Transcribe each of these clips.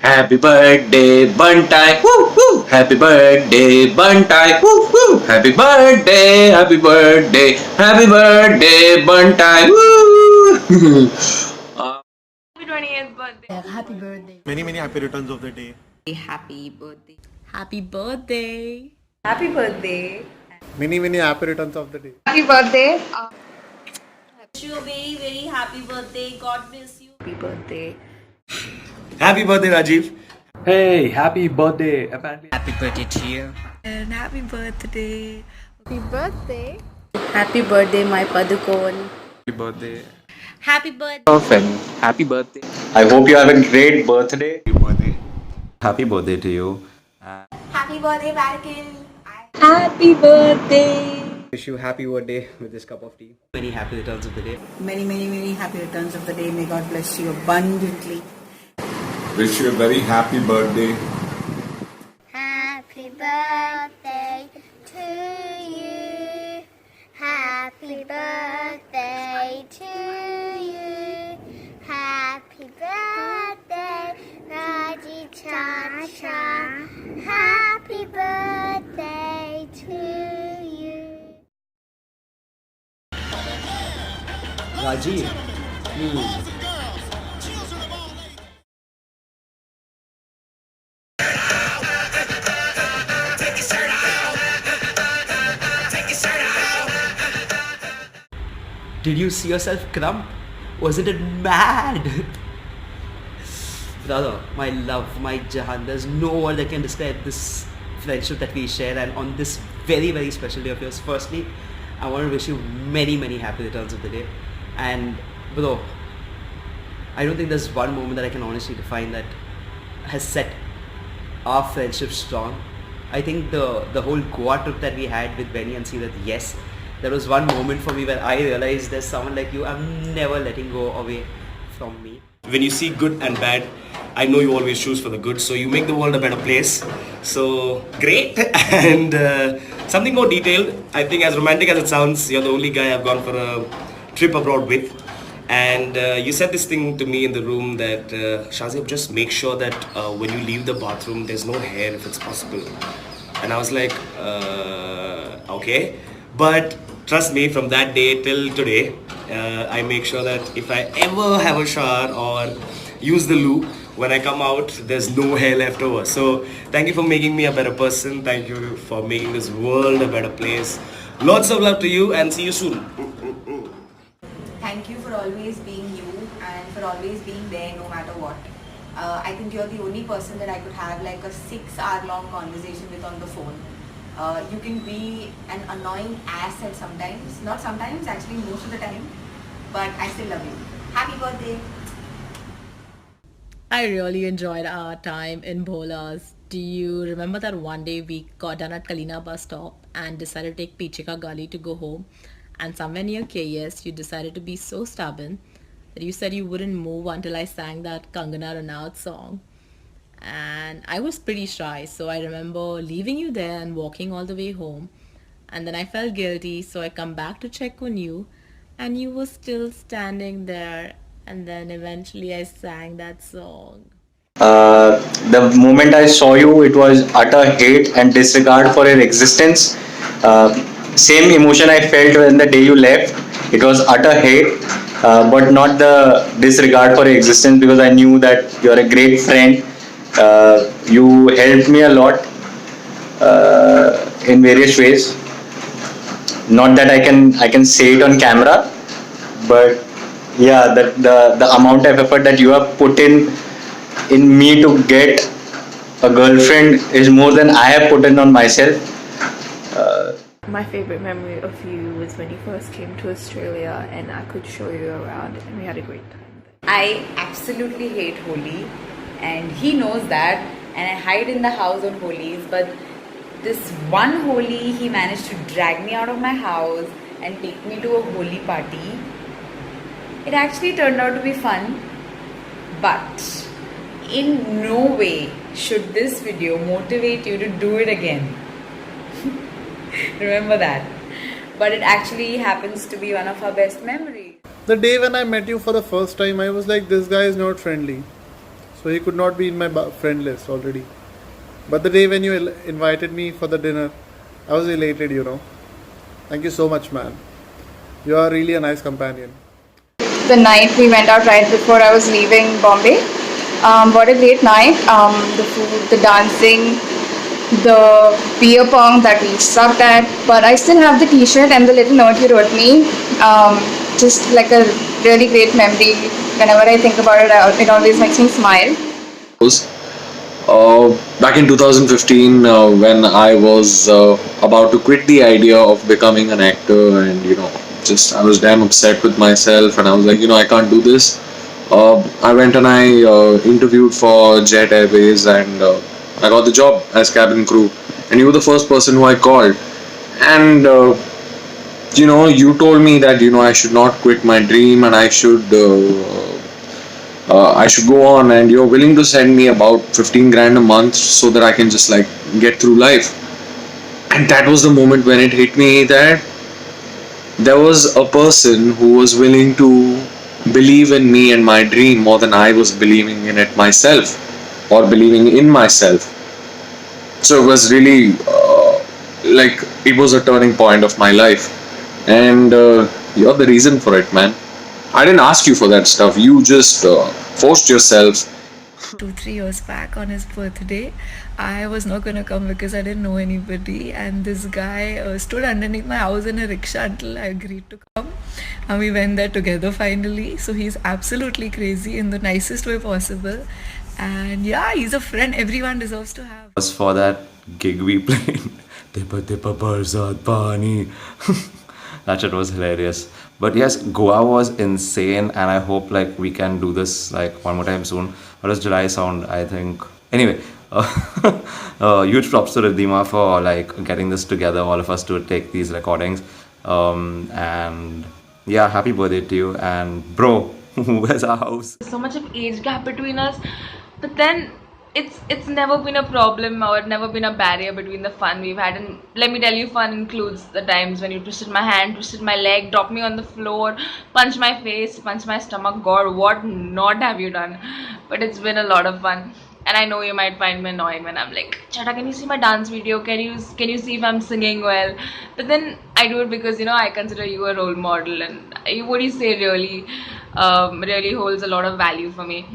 Happy birthday, Buntai. Woo woo. Happy birthday, Buntai. Woo woo. Happy birthday, happy birthday, happy birthday, Buntai. Woo. Happy 20th birthday. Happy birthday. Many, many happy returns of the day. Happy birthday. Happy birthday. Happy birthday. Many, many happy returns of the day. Happy birthday. Wish you a very, very happy birthday. God bless you. Happy birthday. Happy birthday, Rajiv. Hey, happy birthday. Apparently, Happy birthday to you. And happy birthday. Happy birthday. Happy birthday, my Padukon. happy birthday. Happy birthday. Girlfriend, happy birthday. I hope you have a great birthday. Happy birthday to you. Happy birthday, Vatican. Happy birthday. Wish you happy birthday with this cup of tea. Many happy returns of the day. Many, many, many happy returns of the day. May God bless you abundantly. Wish you a very happy birthday. Happy birthday to you. Happy birthday to you. Happy birthday, Raji Chacha. Happy birthday to you. Rajiv. Did you see yourself crump? Wasn't it mad? Brother, my love, my Jahan, there's no word that can describe this friendship that we share, and on this very, very special day of yours, firstly, I want to wish you many, many happy returns of the day. And bro, I don't think there's one moment that I can honestly define that has set our friendship strong. I think the whole Goa trip that we had with Benny and Seerat, yes, there was one moment for me where I realized there's someone like you I'm never letting go away from me. When you see good and bad, I know you always choose for the good, so you make the world a better place. So great. And something more detailed, I think as romantic as it sounds, you're the only guy I've gone for a trip abroad with. And you said this thing to me in the room that Shazib, just make sure that when you leave the bathroom there's no hair if it's possible. And I was like, okay. But trust me, from that day till today, I make sure that if I ever have a shower or use the loo, when I come out, there's no hair left over. So thank you for making me a better person. Thank you for making this world a better place. Lots of love to you and see you soon. Thank you for always being you and for always being there no matter what. I think you're the only person that I could have like a 6-hour long conversation with on the phone. You can be an annoying ass at sometimes, not sometimes, actually most of the time, but I still love you. Happy birthday. I really enjoyed our time in Bholas. Do you remember that one day we got down at Kalina bus stop and decided to take Pichika Gully to go home? And somewhere near KS, you decided to be so stubborn that you said you wouldn't move until I sang that Kangana Ranaut song. And I was pretty shy, so I remember leaving you there and walking all the way home. And then I felt guilty, so I come back to check on you, and you were still standing there. And then eventually I sang that song. The moment I saw you, it was utter hate and disregard for your existence. Same emotion I felt when the day you left. It was utter hate, but not the disregard for your existence, because I knew that you're a great friend. You helped me a lot in various ways. Not that I can say it on camera, but yeah, the amount of effort that you have put in me to get a girlfriend is more than I have put in on myself. My favorite memory of you was when you first came to Australia and I could show you around and we had a great time. I absolutely hate Holi and he knows that, and I hide in the house on Holi's, but this one Holi he managed to drag me out of my house and take me to a Holi party. It actually turned out to be fun, but in no way should this video motivate you to do it again. Remember that. But it actually happens to be one of our best memories. The day when I met you for the first time, I was like, this guy is not friendly. So he could not be in my friend list already. But the day when you invited me for the dinner, I was elated, you know. Thank you so much, man. You are really a nice companion. The night we went out right before I was leaving Bombay. What a great night. The food, the dancing, the beer pong that we sucked at. But I still have the t-shirt and the little note you wrote me. Just like a really great memory. Whenever I think about it, it always makes me smile. Back in 2015, when I was about to quit the idea of becoming an actor, and I was damn upset with myself, and I was like, I can't do this. I went and I interviewed for Jet Airways, and I got the job as cabin crew. And you were the first person who I called, and you told me that I should not quit my dream, and I should go on, and you're willing to send me about 15 grand a month so that I can just get through life. And that was the moment when it hit me that there was a person who was willing to believe in me and my dream more than I was believing in it myself, or believing in myself. So it was really it was a turning point of my life, and you're the reason for it, man. I didn't ask you for that stuff. You just forced yourself. 2-3 years back on his birthday, I was not gonna come because I didn't know anybody, and this guy stood underneath my house in a rickshaw until I agreed to come, and we went there together finally. So he's absolutely crazy in the nicest way possible, and yeah, he's a friend everyone deserves to have. Was for that gig we played, Tepa Tepa Barzat Pani. That shit was hilarious. But yes, Goa was insane, and I hope we can do this one more time soon. What does July sound? I think. Anyway, huge props to Riddhima for getting this together, all of us to take these recordings. And yeah, happy birthday to you. And bro, where's our house? So much of age gap between us, but then it's never been a problem or never been a barrier between the fun we've had. And let me tell you, fun includes the times when you twisted my hand, twisted my leg, dropped me on the floor, punched my face, punched my stomach. God, what not have you done? But it's been a lot of fun. And I know you might find me annoying when I'm like, Chata, can you see my dance video? Can you see if I'm singing well? But then I do it because I consider you a role model, and what you say really holds a lot of value for me.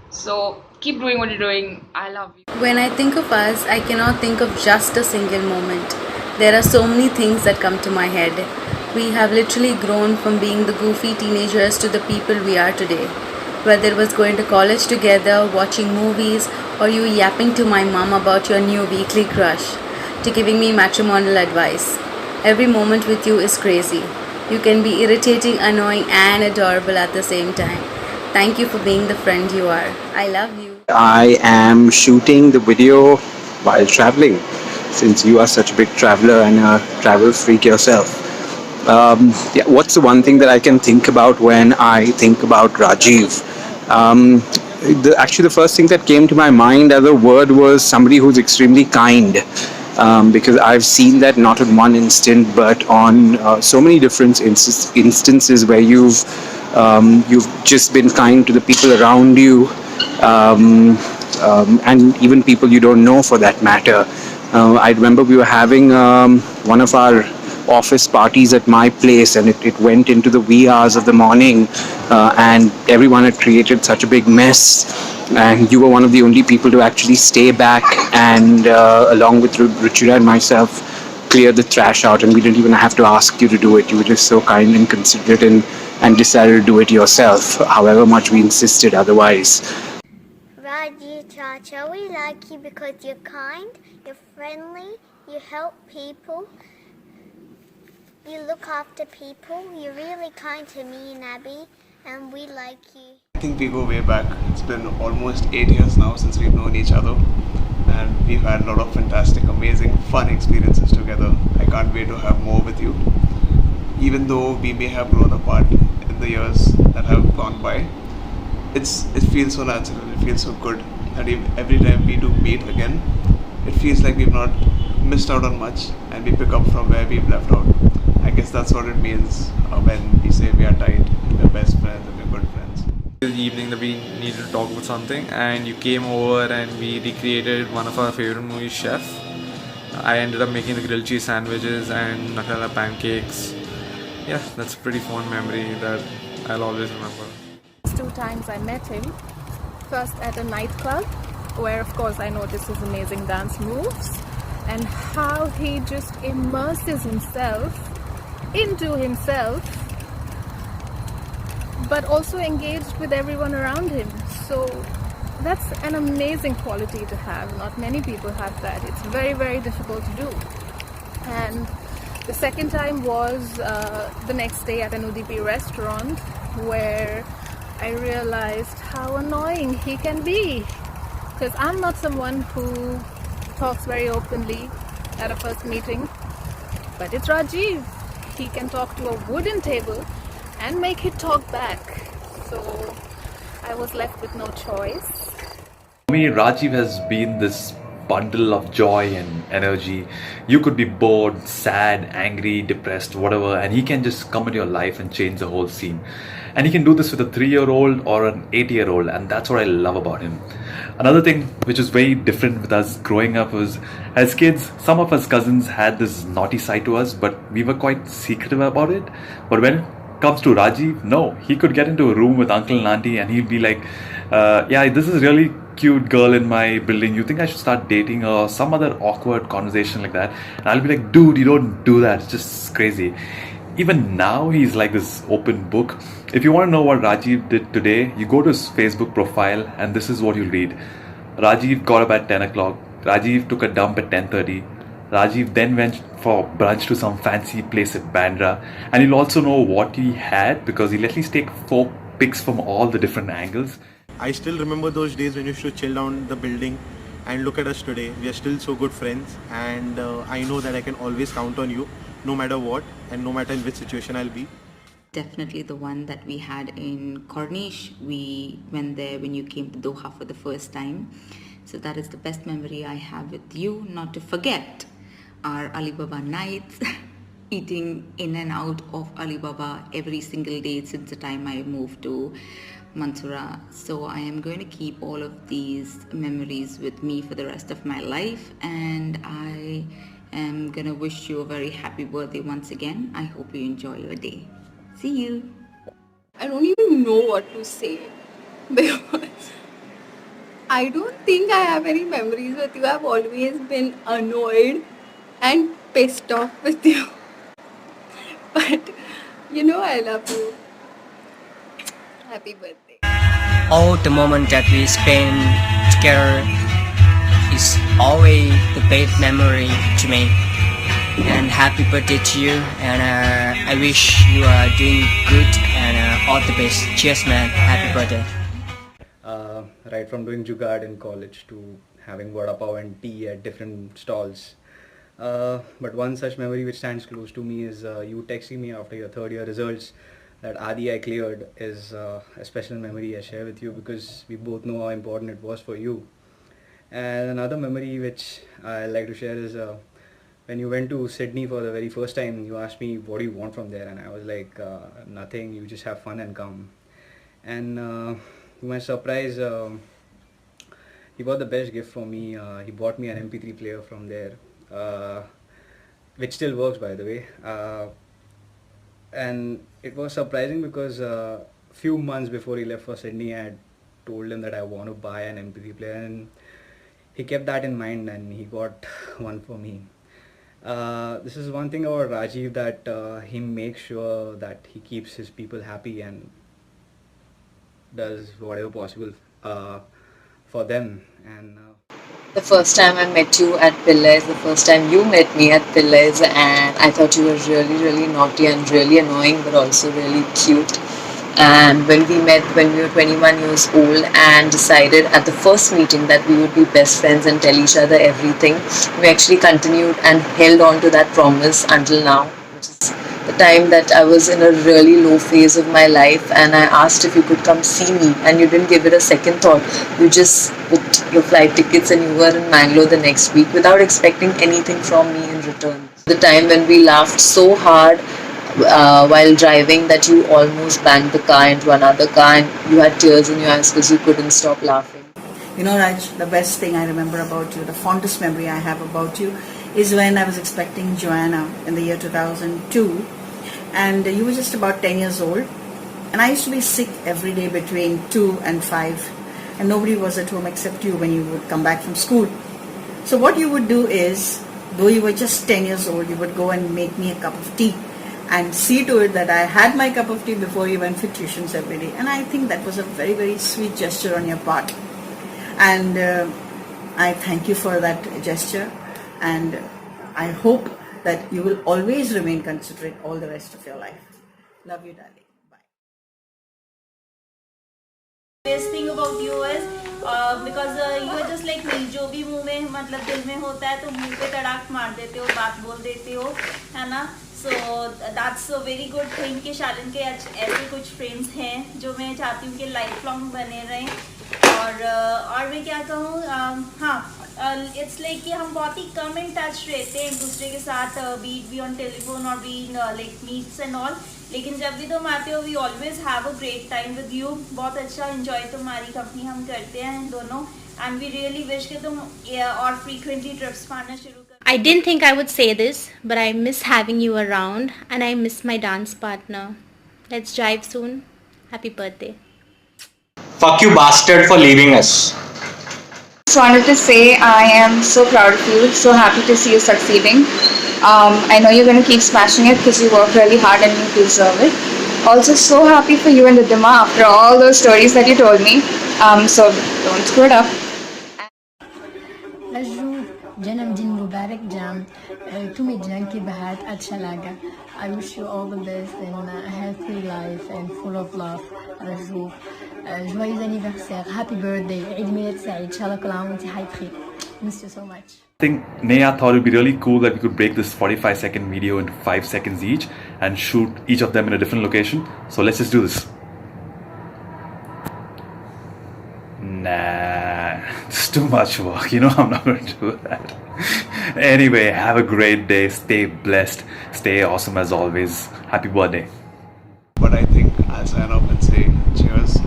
So keep doing what you're doing. I love you. When I think of us, I cannot think of just a single moment. There are so many things that come to my head. We have literally grown from being the goofy teenagers to the people we are today. Whether it was going to college together, watching movies, or you yapping to my mom about your new weekly crush, to giving me matrimonial advice. Every moment with you is crazy. You can be irritating, annoying, and adorable at the same time. Thank you for being the friend you are. I love you. I am shooting the video while traveling, since you are such a big traveler and a travel freak yourself. What's the one thing that I can think about when I think about Rajiv? Actually, the first thing that came to my mind as a word was somebody who's extremely kind. Because I've seen that not in one instant, but on so many different instances where you've just been kind to the people around you, and even people you don't know for that matter. I remember we were having one of our office parties at my place, and it went into the wee hours of the morning, and everyone had created such a big mess, and you were one of the only people to actually stay back and along with Ruchira and myself clear the trash out, and we didn't even have to ask you to do it. You were just so kind and considerate and decided to do it yourself, however much we insisted otherwise. Raji Chacha, we like you because you're kind, you're friendly, you help people, you look after people, you're really kind to me and Abby, and we like you. I think we go way back. It's been almost 8 years now since we've known each other, and we've had a lot of fantastic, amazing, fun experiences together. I can't wait to have more with you. Even though we may have grown apart in the years that have gone by, it feels so natural, it feels so good that every time we do meet again, it feels like we've not missed out on much and we pick up from where we've left out. I guess that's what it means when we say we are tight, we're best friends and we're good friends. evening that we needed to talk about something, and you came over and we recreated one of our favorite movies, Chef. I ended up making the grilled cheese sandwiches and Nutella pancakes. Yeah, that's a pretty fond memory that I'll always remember. 2 times I met him. First at a nightclub, where of course I noticed his amazing dance moves and how he just immerses himself into himself, but also engaged with everyone around him. So that's an amazing quality to have. Not many people have that. It's very, very difficult to do. And the second time was the next day at an Udupi restaurant, where I realized how annoying he can be. Because I'm not someone who talks very openly at a first meeting, but it's Rajiv. He can talk to a wooden table and make it talk back. So I was left with no choice. For me, Rajiv has been this bundle of joy and energy. You could be bored, sad, angry, depressed, whatever, and he can just come into your life and change the whole scene. And he can do this with a 3-year-old or an 8-year-old, and that's what I love about him. Another thing which is very different with us growing up was, as kids, some of us cousins had this naughty side to us, but we were quite secretive about it. But when it comes to Rajiv, no, he could get into a room with uncle and auntie and he'd be like, yeah, this is really cute girl in my building, you think I should start dating, or some other awkward conversation like that, and I'll be like, dude, you don't do that, it's just crazy. Even now he's like this open book. If you want to know what Rajiv did today, you go to his Facebook profile and this is what you'll read. Rajiv got up at 10 o'clock, Rajiv took a dump at 10:30, Rajiv then went for brunch to some fancy place at Bandra, and you'll also know what he had because he'll at least take 4 pics from all the different angles. I still remember those days when you used to chill down the building, and look at us today. We are still so good friends, and I know that I can always count on you no matter what and no matter in which situation I'll be. Definitely the one that we had in Corniche. We went there when you came to Doha for the first time. So that is the best memory I have with you. Not to forget our Alibaba nights, eating in and out of Alibaba every single day since the time I moved to Mansoura. So I am going to keep all of these memories with me for the rest of my life, and I am going to wish you a very happy birthday once again. I hope you enjoy your day. See you. I don't even know what to say because I don't think I have any memories with you. I've always been annoyed and pissed off with you. But you know I love you. Happy birthday. All the moment that we spend together is always the best memory to me. And happy birthday to you, and I wish you are doing good and all the best. Cheers, man. Happy birthday. Right from doing jugaad in college to having vada pav and tea at different stalls. But one such memory which stands close to me is you texting me after your 3rd year results that Adi I cleared is a special memory I share with you because we both know how important it was for you. And another memory which I like to share is when you went to Sydney for the very first time, you asked me what do you want from there, and I was like, nothing, you just have fun and come. And to my surprise, he bought the best gift for me. He bought me an MP3 player from there, which still works, by the way. And it was surprising because a few months before he left for Sydney, I had told him that I want to buy an MP3 player, and he kept that in mind and he got one for me. This is one thing about Rajiv, that he makes sure that he keeps his people happy and does whatever possible for them. And the first time I met you at Pillais, the first time you met me at Pillais, and I thought you were really, really naughty and really annoying, but also really cute. And when we met when we were 21 years old and decided at the first meeting that we would be best friends and tell each other everything, we actually continued and held on to that promise until now, which is the time that I was in a really low phase of my life, and I asked if you could come see me, and you didn't give it a second thought. You just booked your flight tickets and you were in Mangalore the next week without expecting anything from me in return. The time when we laughed so hard while driving that you almost banged the car into another car and you had tears in your eyes because you couldn't stop laughing? You know, Raj, the best thing I remember about you, the fondest memory I have about you, is when I was expecting Joanna in the year 2002, and you were just about 10 years old, and I used to be sick every day between 2 and 5, and nobody was at home except you when you would come back from school. So what you would do is, though you were just 10 years old, you would go and make me a cup of tea and see to it that I had my cup of tea before you went for tuitions every day. And I think that was a very, very sweet gesture on your part. And I thank you for that gesture, and I hope that you will always remain considerate all the rest of your life. Love you, darling. Best thing about you is because you are just like me, जो भी मुंह में मतलब दिल में होता है तो मुंह पे तड़ाक मार देते हो, बात बोल देते हो, है ना? So that's a very good thing कि शालिन के ऐसे कुछ friends हैं जो मैं चाहती हूँ कि lifelong बने रहें. और मैं क्या कहूँ, हाँ, it's like कि हम बहुत ही कम in touch रहते हैं एक दूसरे के साथ, be on telephone or be like meets and all. लेकिन जब भी तुम आते हो, we always have a great time with you. बहुत अच्छा enjoy तुम्हारी company हम करते हैं दोनों, and we really wish कि तुम और frequently trips मारना शुरू कर. I didn't think I would say this, but I miss having you around, and I miss my dance partner. Let's drive soon. Happy birthday. Fuck you, bastard, for leaving us. Just wanted to say I am so proud of you, so happy to see you succeeding. I know you're going to keep smashing it because you work really hard and you deserve it. Also so happy for you and the Dima after all those stories that you told me. So don't screw it up. जन्मदिन मुबारक जाम तुम्हें जान के बहुत अच्छा लगा. I wish you all the best and a healthy life and full of love. رجو joyeux anniversaire, happy birthday, عيد ميلاد سعيد, إن شاء الله كل عام وأنت بخير. Miss you so much. I think Neha thought it would be really cool that we could break this 45-second video into 5 seconds each and shoot each of them in a different location. So let's just do this. Nah, it's too much work. You know I'm not going to do that. Anyway, have a great day. Stay blessed. Stay awesome as always. Happy birthday. But I think I'll sign off and say cheers.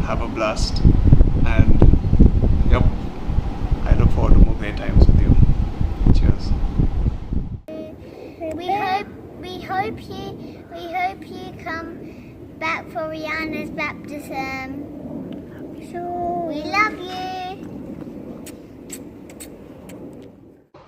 Have a blast. And yep, I look forward to more great times with you. Cheers. We hope you come back for Rihanna's baptism. So we love you.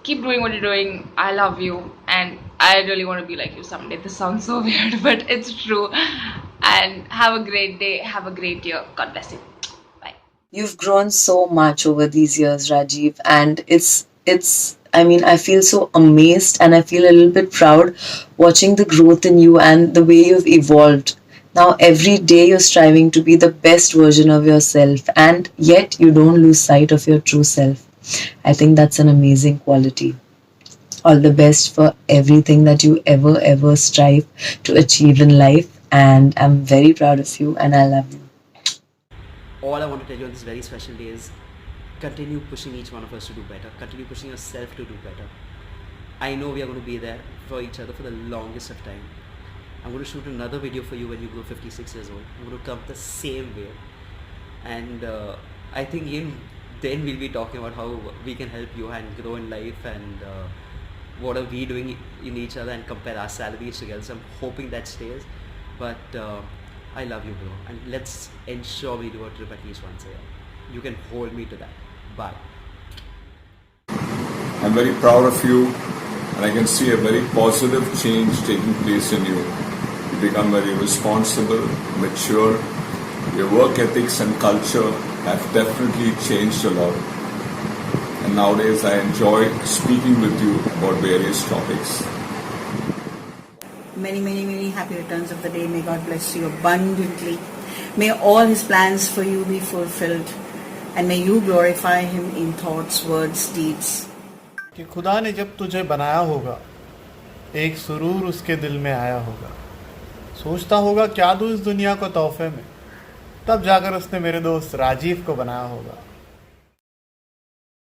Keep doing what you're doing. I love you, and I really want to be like you someday. This sounds so weird, but it's true. And have a great day. Have a great year. God bless you. Bye. You've grown so much over these years, Rajiv, and I mean, I feel so amazed and I feel a little bit proud watching the growth in you and the way you've evolved. Now, every day you're striving to be the best version of yourself, and yet you don't lose sight of your true self. I think that's an amazing quality. All the best for everything that you ever strive to achieve in life, and I'm very proud of you and I love you. All I want to tell you on this very special day is continue pushing each one of us to do better. Continue pushing yourself to do better. I know we are going to be there for each other for the longest of time. I'm going to shoot another video for you when you grow 56 years old. I'm going to come the same way. And I think then we'll be talking about how we can help you and grow in life and what are we doing in each other and compare our salaries together. So I'm hoping that stays. But I love you, bro. And let's ensure we do a trip at least once a year. You can hold me to that. Bye. I'm very proud of you, and I can see a very positive change taking place in you. You become very responsible, mature. Your work ethics and culture have definitely changed a lot. And nowadays I enjoy speaking with you about various topics. Many happy returns of the day. May God bless you abundantly. May all His plans for you be fulfilled. And may you glorify Him in thoughts, words, deeds. कि खुदा ने जब तुझे बनाया होगा, एक सुरूर उसके दिल में आया होगा. सोचता होगा क्या दूँ इस दुनिया को तोहफे में. तब जाकर उसने मेरे दोस्त राजीव को बनाया होगा.